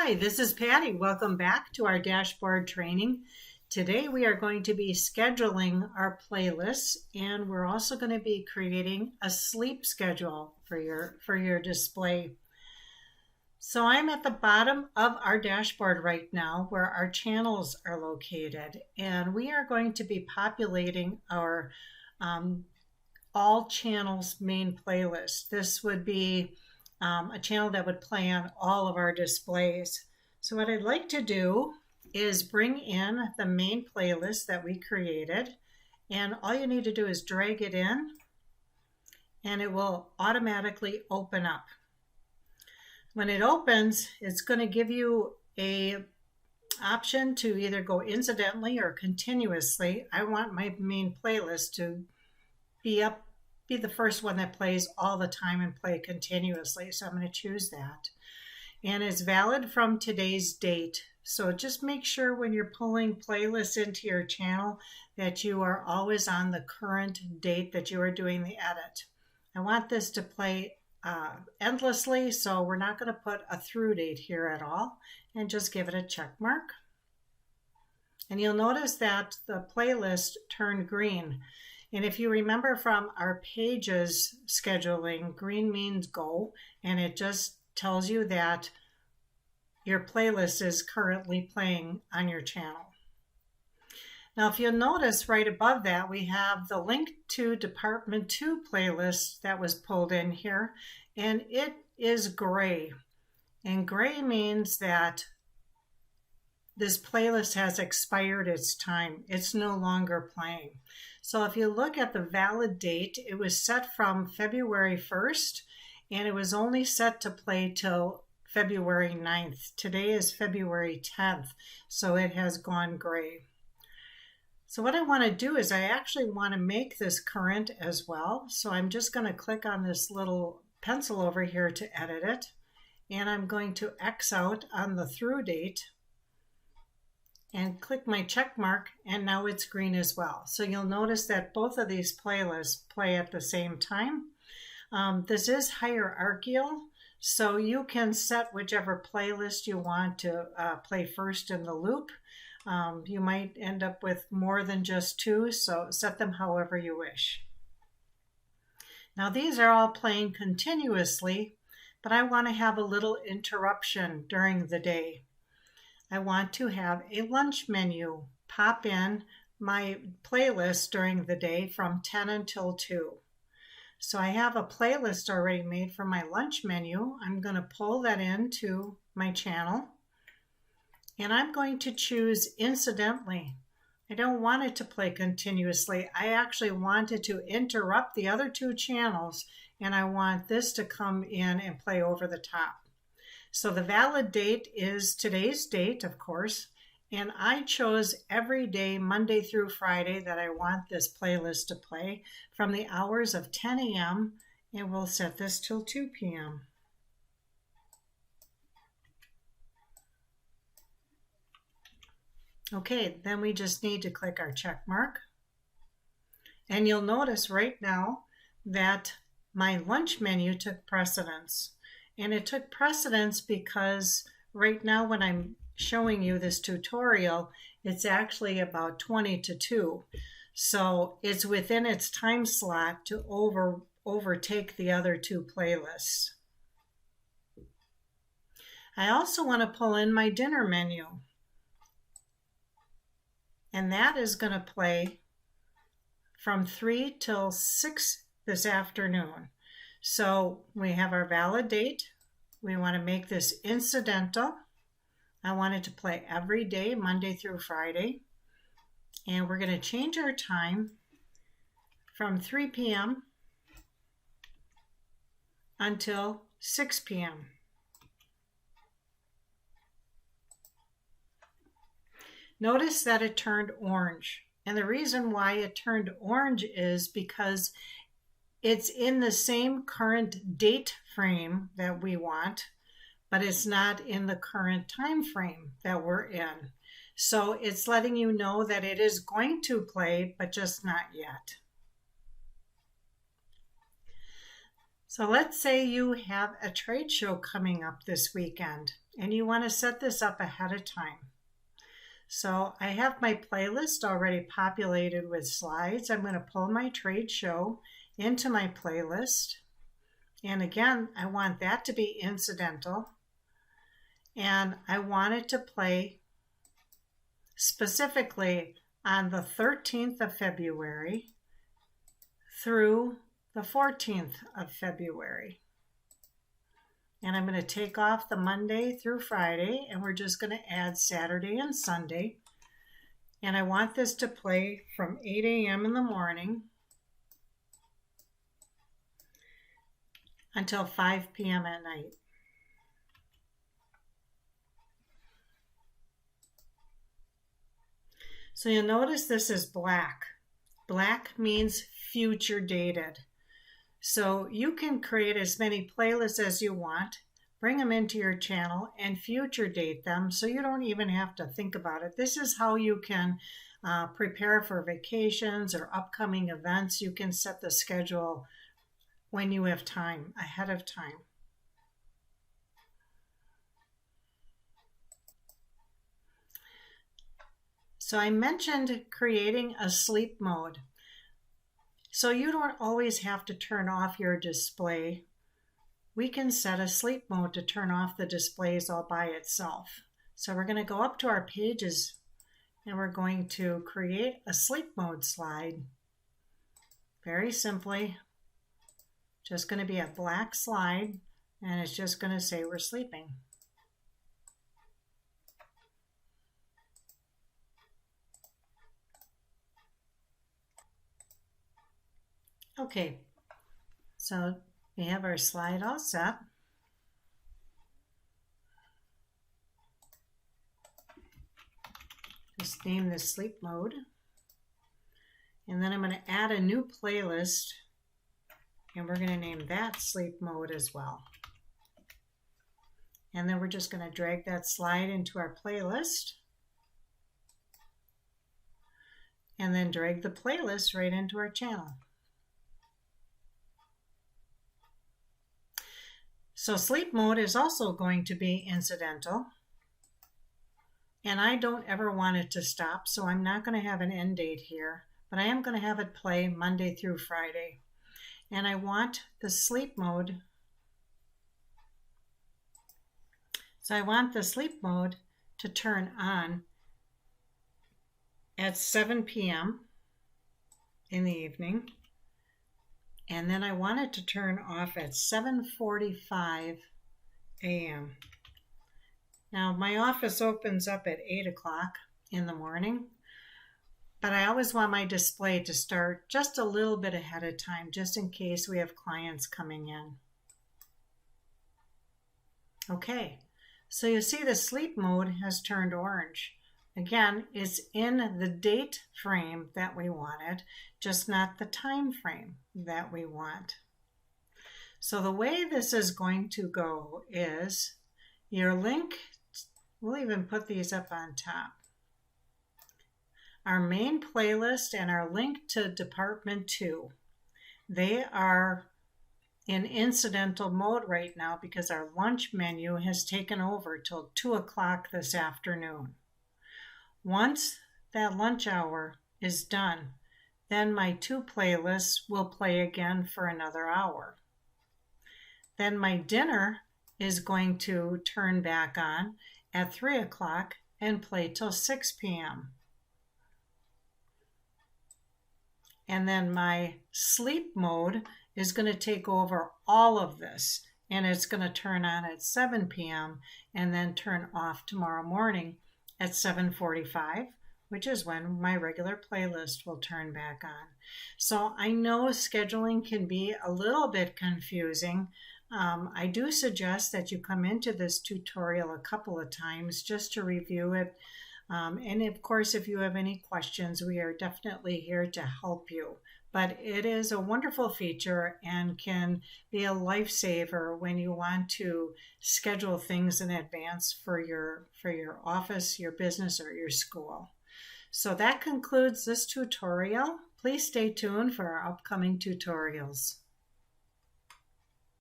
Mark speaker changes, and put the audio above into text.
Speaker 1: Hi, this is Patty. Welcome back to our dashboard training. Today we are going to be scheduling our playlists, and we're also going to be creating a sleep schedule for your display. So I'm at the bottom of our dashboard right now where our channels are located, and we are going to be populating our all channels main playlist. This would be a channel that would play on all of our displays. So what I'd like to do is bring in the main playlist that we created, and all you need to do is drag it in and it will automatically open up. When it opens, it's going to give you a option to either go incidentally or continuously. I want my main playlist to be the first one that plays all the time and play continuously. So I'm going to choose that. And it's valid from today's date. So just make sure when you're pulling playlists into your channel that you are always on the current date that you are doing the edit. I want this to play endlessly, so we're not going to put a through date here at all, and just give it a check mark. And you'll notice that the playlist turned green. And if you remember from our pages scheduling, green means go, and it just tells you that your playlist is currently playing on your channel. Now, if you'll notice right above that, we have the link to Department 2 playlist that was pulled in here, and it is gray. And gray means that this playlist has expired its time. It's no longer playing. So if you look at the valid date, it was set from February 1st, and it was only set to play till February 9th. Today is February 10th, so it has gone gray. So what I want to do is I actually want to make this current as well. So I'm just going to click on this little pencil over here to edit it, and I'm going to X out on the through date and click my check mark, and now it's green as well. So you'll notice that both of these playlists play at the same time. This is hierarchical, so you can set whichever playlist you want to play first in the loop. You might end up with more than just two, so set them however you wish. Now these are all playing continuously, but I want to have a little interruption during the day. I want to have a lunch menu pop in my playlist during the day from 10 until 2. So I have a playlist already made for my lunch menu. I'm going to pull that into my channel, and I'm going to choose incidentally. I don't want it to play continuously. I actually want it to interrupt the other two channels, and I want this to come in and play over the top. So the valid date is today's date, of course, and I chose every day, Monday through Friday, that I want this playlist to play from the hours of 10 a.m., and we'll set this till 2 p.m. Okay, then we just need to click our check mark. And you'll notice right now that my lunch menu took precedence. And it took precedence because right now when I'm showing you this tutorial, it's actually about 20 to 2. So it's within its time slot to overtake the other two playlists. I also want to pull in my dinner menu. And that is going to play from 3 till 6 this afternoon. So we have our valid date. We want to make this incidental. I want it to play every day, Monday through Friday. And we're going to change our time from 3 p.m. until 6 p.m. Notice that it turned orange. And the reason why it turned orange is because it's in the same current date frame that we want, but it's not in the current time frame that we're in. So it's letting you know that it is going to play, but just not yet. So let's say you have a trade show coming up this weekend and you want to set this up ahead of time. So I have my playlist already populated with slides. I'm going to pull my trade show into my playlist. And again, I want that to be incidental. And I want it to play specifically on the 13th of February through the 14th of February. And I'm going to take off the Monday through Friday, and we're just going to add Saturday and Sunday. And I want this to play from 8 a.m. in the morning until 5 p.m. at night. So you'll notice this is black. Black means future dated. So you can create as many playlists as you want, bring them into your channel, and future date them so you don't even have to think about it. This is how you can prepare for vacations or upcoming events. You can set the schedule when you have time, ahead of time. So I mentioned creating a sleep mode. So you don't always have to turn off your display. We can set a sleep mode to turn off the displays all by itself. So we're going to go up to our pages and we're going to create a sleep mode slide. Very simply, just going to be a black slide, and it's just going to say we're sleeping. Okay, so we have our slide all set. Just name this sleep mode. And then I'm going to add a new playlist, and we're going to name that sleep mode as well. And then we're just going to drag that slide into our playlist. And then drag the playlist right into our channel. So sleep mode is also going to be incidental. And I don't ever want it to stop, so I'm not going to have an end date here. But I am going to have it play Monday through Friday. And I want the sleep mode. So I want the sleep mode to turn on at 7 p.m. in the evening. And then I want it to turn off at 7:45 a.m. Now my office opens up at 8 o'clock in the morning, but I always want my display to start just a little bit ahead of time, just in case we have clients coming in. Okay, so you see the sleep mode has turned orange. Again, it's in the date frame that we wanted, just not the time frame that we want. So the way this is going to go is your link, we'll even put these up on top. Our main playlist and our link to Department 2, they are in incidental mode right now because our lunch menu has taken over till 2 o'clock this afternoon. Once that lunch hour is done, then my 2 playlists will play again for another hour. Then my dinner is going to turn back on at 3 o'clock and play till 6 p.m. And then my sleep mode is going to take over all of this, and it's going to turn on at 7 p.m. and then turn off tomorrow morning at 7:45, which is when my regular playlist will turn back on. So I know scheduling can be a little bit confusing. I do suggest that you come into this tutorial a couple of times just to review it. And of course, if you have any questions, we are definitely here to help you. But it is a wonderful feature and can be a lifesaver when you want to schedule things in advance for your office, your business, or your school. So that concludes this tutorial. Please stay tuned for our upcoming tutorials.